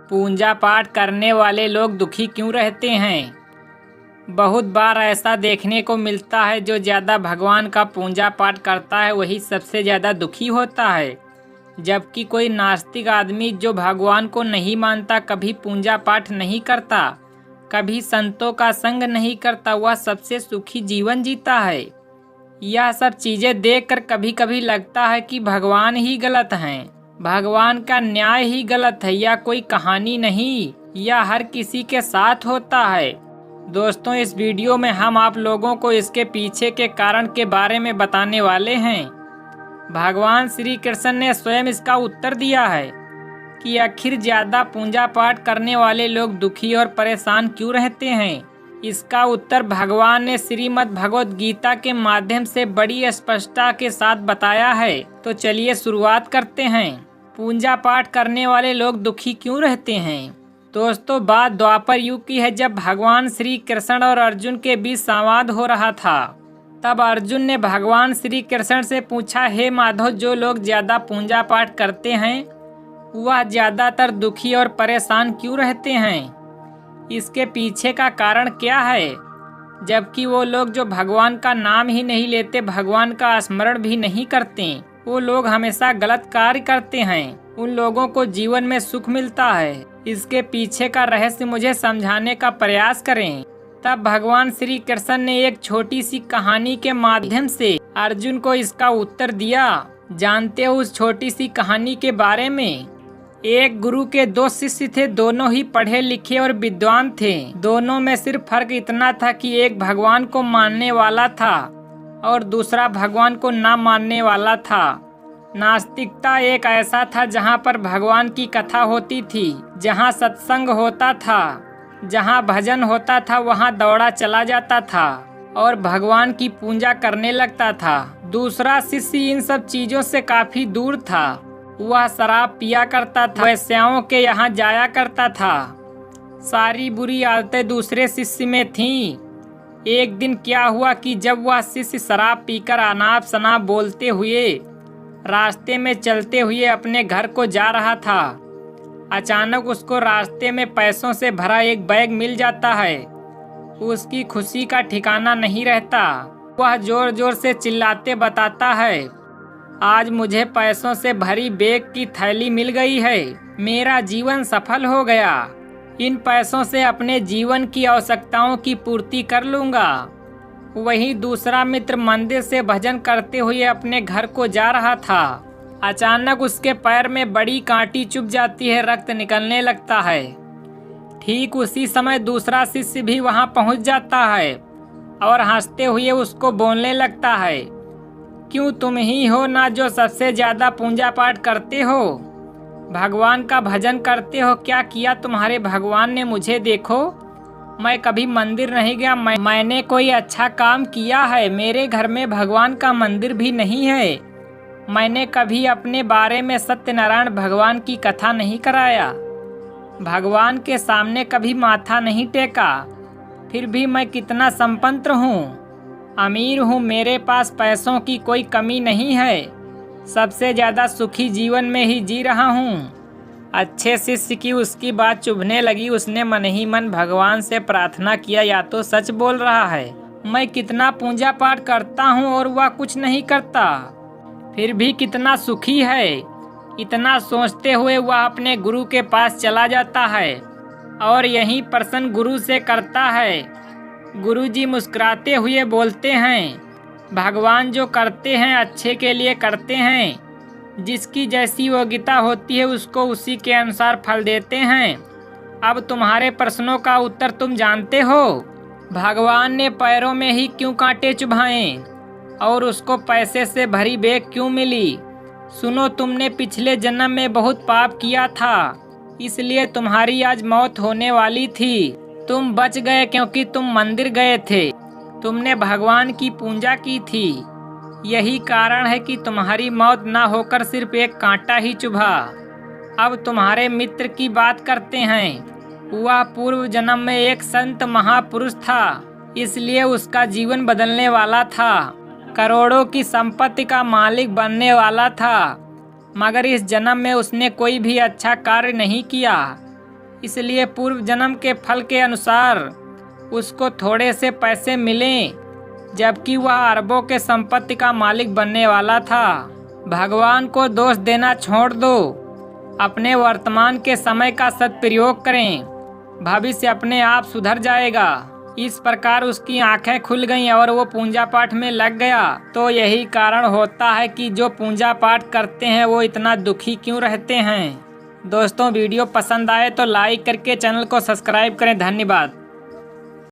पूजा पाठ करने वाले लोग दुखी क्यों रहते हैं? बहुत बार ऐसा देखने को मिलता है, जो ज़्यादा भगवान का पूजा पाठ करता है वही सबसे ज़्यादा दुखी होता है। जबकि कोई नास्तिक आदमी जो भगवान को नहीं मानता, कभी पूजा पाठ नहीं करता, कभी संतों का संग नहीं करता, वह सबसे सुखी जीवन जीता है। यह सब चीज़ें देखकर कभी कभी लगता है कि भगवान ही गलत हैं, भगवान का न्याय ही गलत है। यह कोई कहानी नहीं, यह हर किसी के साथ होता है। दोस्तों, इस वीडियो में हम आप लोगों को इसके पीछे के कारण के बारे में बताने वाले हैं। भगवान श्री कृष्ण ने स्वयं इसका उत्तर दिया है कि आखिर ज़्यादा पूजा पाठ करने वाले लोग दुखी और परेशान क्यों रहते हैं। इसका उत्तर भगवान ने श्रीमद् भगवद गीता के माध्यम से बड़ी स्पष्टता के साथ बताया है। तो चलिए शुरुआत करते हैं। पूजा पाठ करने वाले लोग दुखी क्यों रहते हैं? दोस्तों, बात द्वापर युग की है, जब भगवान श्री कृष्ण और अर्जुन के बीच संवाद हो रहा था। तब अर्जुन ने भगवान श्री कृष्ण से पूछा, हे माधव, जो लोग ज़्यादा पूजा पाठ करते हैं वह ज़्यादातर दुखी और परेशान क्यों रहते हैं? इसके पीछे का कारण क्या है? जबकि वो लोग जो भगवान का नाम ही नहीं लेते, भगवान का स्मरण भी नहीं करते, वो लोग हमेशा गलत कार्य करते हैं। उन लोगों को जीवन में सुख मिलता है। इसके पीछे का रहस्य मुझे समझाने का प्रयास करें। तब भगवान श्री कृष्ण ने एक छोटी सी कहानी के माध्यम से अर्जुन को इसका उत्तर दिया। जानते हो उस छोटी सी कहानी के बारे में? एक गुरु के दो शिष्य थे, दोनों ही पढ़े लिखे और विद्वान थे। दोनों में सिर्फ फर्क इतना था कि एक भगवान को मानने वाला था और दूसरा भगवान को ना मानने वाला था। नास्तिकता एक ऐसा था जहाँ पर भगवान की कथा होती थी, जहाँ सत्संग होता था, जहाँ भजन होता था, वहाँ दौड़ा चला जाता था और भगवान की पूजा करने लगता था। दूसरा शिष्य इन सब चीजों से काफी दूर था। वह शराब पिया करता था, वेश्याओं के यहाँ जाया करता था। सारी बुरी आदतें दूसरे शिष्य में थीं। एक दिन क्या हुआ कि जब वह शिष्य शराब पीकर अनाप शनाप बोलते हुए रास्ते में चलते हुए अपने घर को जा रहा था, अचानक उसको रास्ते में पैसों से भरा एक बैग मिल जाता है। उसकी खुशी का ठिकाना नहीं रहता। वह जोर जोर से चिल्लाते बताता है, आज मुझे पैसों से भरी बैग की थैली मिल गई है, मेरा जीवन सफल हो गया। इन पैसों से अपने जीवन की आवश्यकताओं की पूर्ति कर लूँगा। वहीं दूसरा मित्र मंदिर से भजन करते हुए अपने घर को जा रहा था। अचानक उसके पैर में बड़ी कांटी चुभ जाती है, रक्त निकलने लगता है। ठीक उसी समय दूसरा शिष्य भी वहां पहुंच जाता है और हंसते हुए उसको बोलने लगता है, क्यों तुम ही हो ना जो सबसे ज्यादा पूजा पाठ करते हो, भगवान का भजन करते हो? क्या किया तुम्हारे भगवान ने? मुझे देखो, मैं कभी मंदिर नहीं गया, मैंने कोई अच्छा काम किया है? मेरे घर में भगवान का मंदिर भी नहीं है। मैंने कभी अपने बारे में सत्यनारायण भगवान की कथा नहीं कराया, भगवान के सामने कभी माथा नहीं टेका। फिर भी मैं कितना संपन्न हूँ, अमीर हूँ, मेरे पास पैसों की कोई कमी नहीं है, सबसे ज़्यादा सुखी जीवन में ही जी रहा हूँ। अच्छे शिष्य की उसकी बात चुभने लगी। उसने मन ही मन भगवान से प्रार्थना किया, या तो सच बोल रहा है, मैं कितना पूजा पाठ करता हूँ और वह कुछ नहीं करता, फिर भी कितना सुखी है। इतना सोचते हुए वह अपने गुरु के पास चला जाता है और यही प्रश्न गुरु से करता है। गुरुजी मुस्कुराते हुए बोलते हैं, भगवान जो करते हैं अच्छे के लिए करते हैं, जिसकी जैसी योग्यता होती है उसको उसी के अनुसार फल देते हैं। अब तुम्हारे प्रश्नों का उत्तर तुम जानते हो। भगवान ने पैरों में ही क्यों कांटे चुभाए और उसको पैसे से भरी बैग क्यों मिली? सुनो, तुमने पिछले जन्म में बहुत पाप किया था, इसलिए तुम्हारी आज मौत होने वाली थी। तुम बच गए क्योंकि तुम मंदिर गए थे, तुमने भगवान की पूजा की थी। यही कारण है कि तुम्हारी मौत ना होकर सिर्फ एक कांटा ही चुभा। अब तुम्हारे मित्र की बात करते हैं। वह पूर्व जन्म में एक संत महापुरुष था, इसलिए उसका जीवन बदलने वाला था, करोड़ों की संपत्ति का मालिक बनने वाला था, मगर इस जन्म में उसने कोई भी अच्छा कार्य नहीं किया। इसलिए पूर्व जन्म के फल के अनुसार उसको थोड़े से पैसे मिले, जबकि वह अरबों के संपत्ति का मालिक बनने वाला था। भगवान को दोष देना छोड़ दो, अपने वर्तमान के समय का सदुपयोग करें, भविष्य अपने आप सुधर जाएगा। इस प्रकार उसकी आंखें खुल गईं और वो पूजा पाठ में लग गया। तो यही कारण होता है कि जो पूजा पाठ करते हैं वो इतना दुखी क्यों रहते हैं। दोस्तों, वीडियो पसंद आए तो लाइक करके चैनल को सब्सक्राइब करें। धन्यवाद।